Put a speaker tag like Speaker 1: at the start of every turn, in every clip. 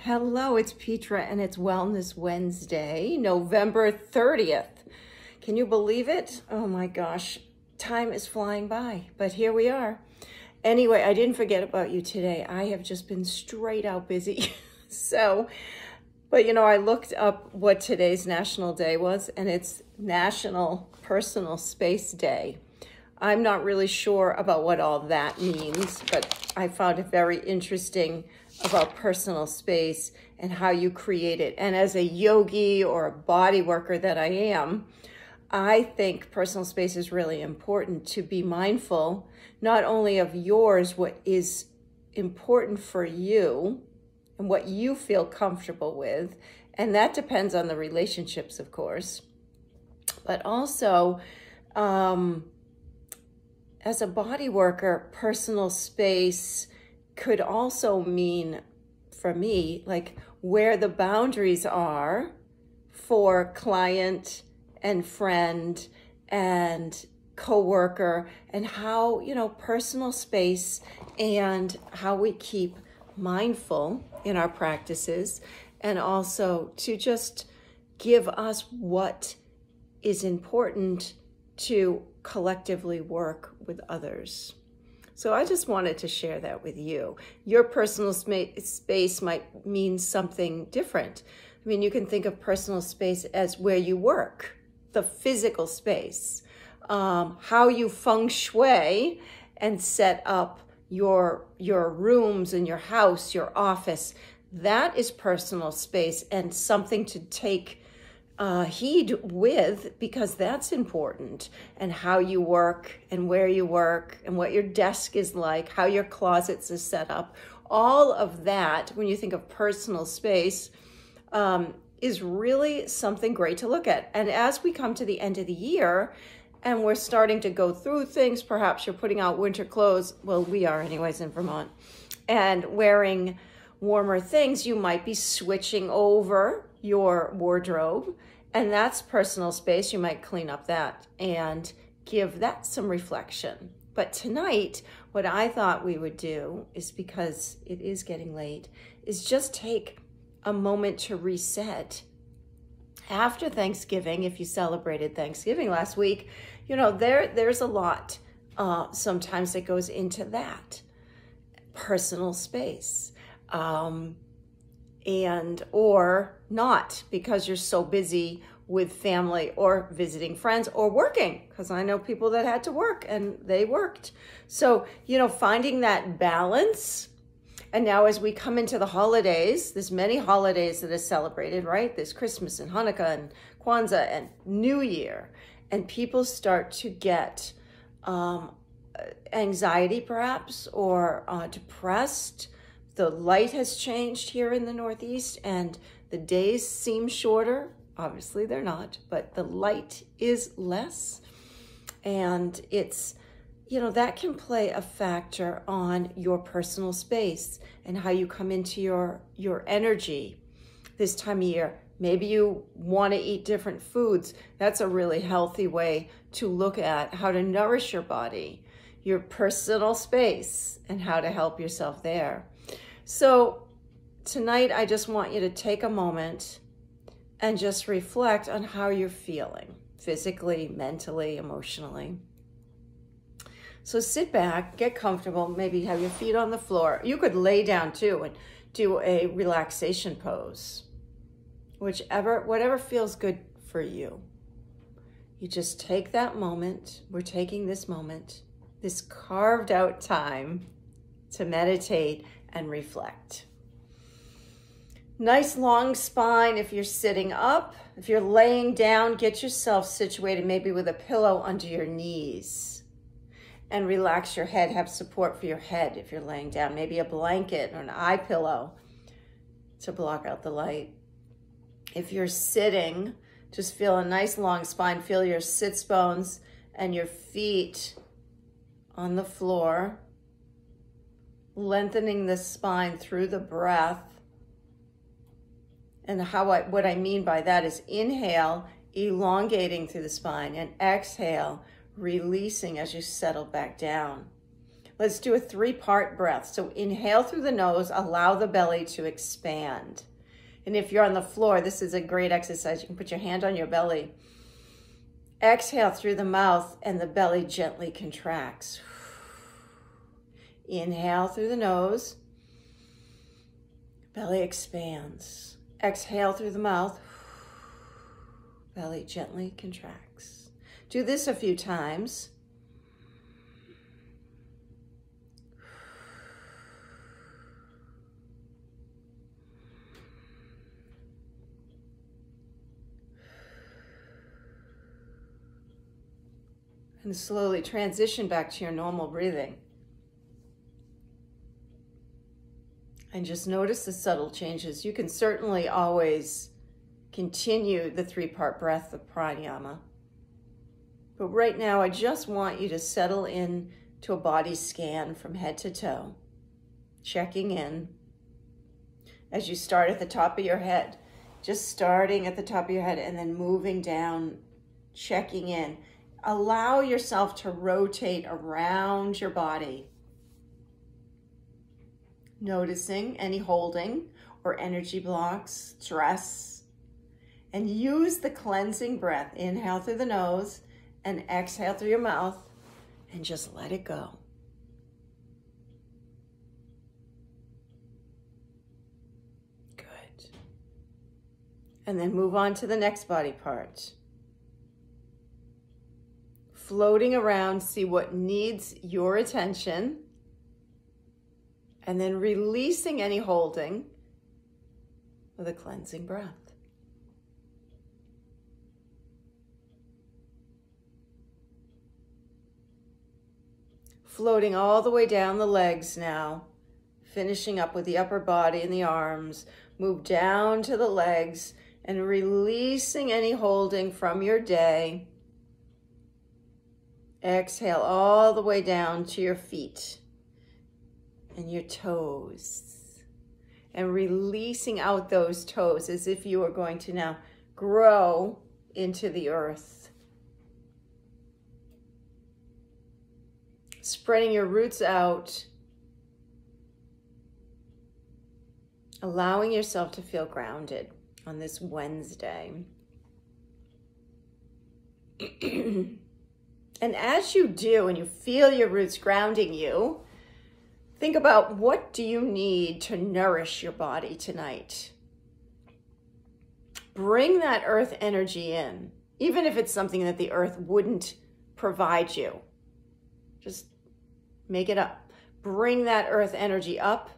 Speaker 1: Hello, it's Petra and it's Wellness Wednesday, November 30th. Can you believe it? Oh my gosh, time is flying by, but here we are. Anyway, I didn't forget about you today. I have just been straight out busy. But I looked up what today's national day was, and it's National Personal Space Day. I'm not really sure about what all that means, but I found it very interesting about personal space and how you create it. And as a yogi or a body worker that I am, I think personal space is really important to be mindful, not only of yours, what is important for you and what you feel comfortable with. And that depends on the relationships, of course, but also, as a body worker, personal space could also mean, for me, like where the boundaries are for client and friend and coworker, and how, personal space and how we keep mindful in our practices, and also to just give us what is important to collectively work with others. So I just wanted to share that with you. Your personal space might mean something different. I mean, you can think of personal space as where you work, the physical space, how you feng shui and set up your rooms in your house, your office. That is personal space and something to take heed with, because that's important. And how you work and where you work and what your desk is like, how your closets is set up, all of that, when you think of personal space, is really something great to look at. And as we come to the end of the year and we're starting to go through things, perhaps you're putting out winter clothes, well, we are anyways in Vermont, and wearing warmer things, you might be switching over your wardrobe, and that's personal space. You might clean up that and give that some reflection. But tonight, what I thought we would do is, because it is getting late, is just take a moment to reset. After Thanksgiving, if you celebrated Thanksgiving last week, there's a lot sometimes that goes into that personal space. Or not, because you're so busy with family or visiting friends or working, because I know people that had to work and they worked. So, finding that balance. And now as we come into the holidays, there's many holidays that are celebrated, right? There's Christmas and Hanukkah and Kwanzaa and New Year, and people start to get anxiety perhaps, or depressed. The light has changed here in the Northeast and the days seem shorter. Obviously they're not, but the light is less. And it's, that can play a factor on your personal space and how you come into your energy this time of year. Maybe you want to eat different foods. That's a really healthy way to look at how to nourish your body, your personal space, and how to help yourself there. So tonight, I just want you to take a moment and just reflect on how you're feeling physically, mentally, emotionally. So sit back, get comfortable, maybe have your feet on the floor. You could lay down too and do a relaxation pose, whatever feels good for you. You just take that moment. We're taking this moment, this carved out time to meditate and reflect. Nice long spine if you're sitting up. If you're laying down, get yourself situated maybe with a pillow under your knees, and relax your head. Have support for your head if you're laying down, maybe a blanket or an eye pillow to block out the light. If you're sitting, just feel a nice long spine. Feel your sits bones and your feet on the floor, lengthening the spine through the breath. And what I mean by that is inhale, elongating through the spine, and exhale, releasing as you settle back down. Let's do a 3-part breath. So inhale through the nose, allow the belly to expand. And if you're on the floor, this is a great exercise. You can put your hand on your belly. Exhale through the mouth and the belly gently contracts. Inhale through the nose. Belly expands. Exhale through the mouth. Belly gently contracts. Do this a few times. And slowly transition back to your normal breathing. And just notice the subtle changes. You can certainly always continue the 3-part breath of pranayama. But right now, I just want you to settle in to a body scan from head to toe, checking in as you start at the top of your head, just starting at the top of your head and then moving down, checking in. Allow yourself to rotate around your body, noticing any holding or energy blocks, stress, and use the cleansing breath. Inhale through the nose and exhale through your mouth and just let it go. Good. And then move on to the next body part. Floating around, see what needs your attention, and then releasing any holding with a cleansing breath. Floating all the way down the legs now, finishing up with the upper body and the arms. Move down to the legs and releasing any holding from your day. Exhale all the way down to your feet and your toes. And releasing out those toes as if you are going to now grow into the earth. Spreading your roots out. Allowing yourself to feel grounded on this Wednesday. And as you do, and you feel your roots grounding you, think about, what do you need to nourish your body tonight? Bring that earth energy in, even if it's something that the earth wouldn't provide you. Just make it up. Bring that earth energy up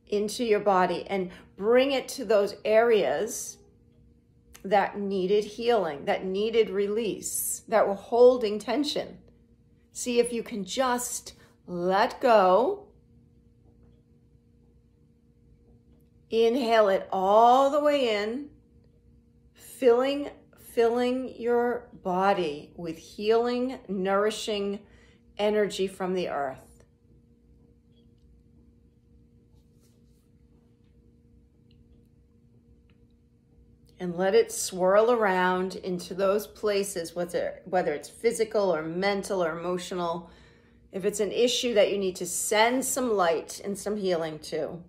Speaker 1: into your body and bring it to those areas that needed healing, that needed release, that were holding tension. See if you can just let go. Inhale it all the way in, filling your body with healing, nourishing energy from the earth. And let it swirl around into those places, whether it's physical or mental or emotional. If it's an issue that you need to send some light and some healing to,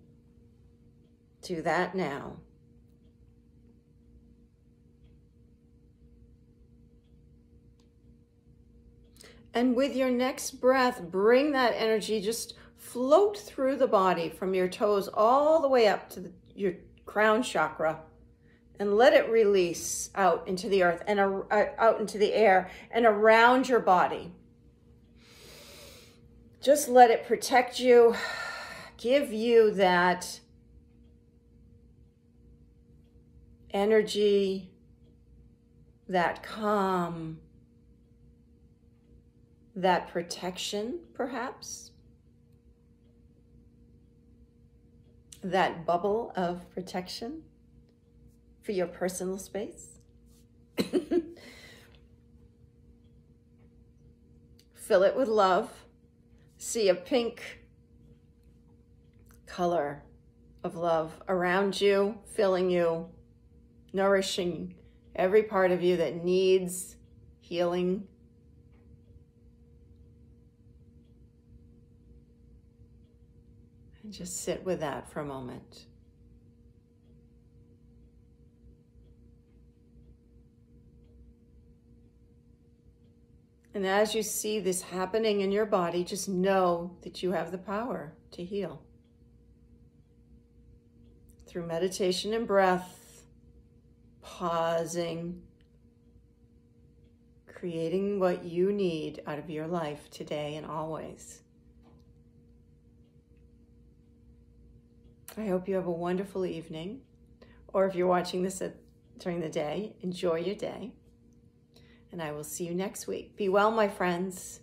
Speaker 1: do that now. And with your next breath, bring that energy, just float through the body from your toes all the way up to your crown chakra. And let it release out into the earth and out into the air and around your body. Just let it protect you, give you that energy, that calm, that protection, perhaps. That bubble of protection for your personal space. Fill it with love. See a pink color of love around you, filling you, nourishing every part of you that needs healing. And just sit with that for a moment. And as you see this happening in your body, just know that you have the power to heal. Through meditation and breath, pausing, creating what you need out of your life today and always. I hope you have a wonderful evening. Or if you're watching this during the day, enjoy your day. And I will see you next week. Be well, my friends.